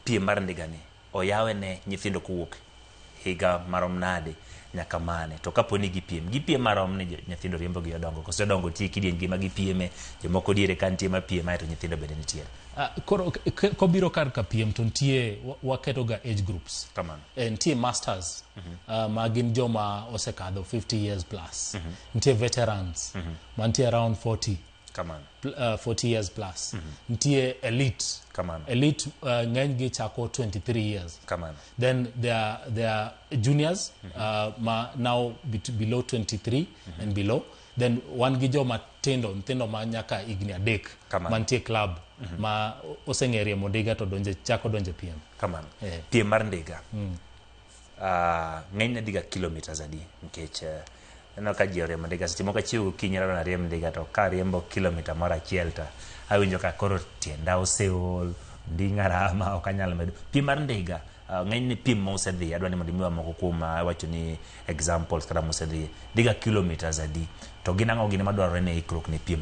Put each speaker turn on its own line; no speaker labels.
piem mar ndigani oyawe ne nyithindo kowuok higa marom nade nyaka mane, to kaponi gipiem marom ni nyithindo riembo gi odongo koso odongo tie kidieny gi magipieme jomoko diere kan tie mapiem ae to nyithindo bende nitie.
Koro kobiro kar ka piem to nitie waketo ga age groups.
Kamano.
Nitie masters ma gin joma osekadho 50 years plus. Nitie veterans ma nitie around 40.
Kamano.
40 years plus. Nitie elite.
Kamano.
Elite ng'eny gi chako 23 years.
Kamano.
Then there are juniors ma now below 23 and below. Then wan gi joma tindo ma nyaka igni adek mantie club ma oseng'erie modiga to chako donje piem.
Kamano. Piem mar ndiga ng'eny nadiga kilometers adi nikech no ka ji oriembo ndiga seche moko achieo kinyalo na riembo ndiga to ka riembo kilomita moro achiel to awinjo ka koro tienda oseol ndinga rama ok anyal medo. Piem mar ndiga ng'eny ni piem mosedhi adwa ni mondo miwa moko kuom wacho ni examples kata mosedhi ndiga kilometers adi to gin ang'o gin madwarore ne ikruok ne piem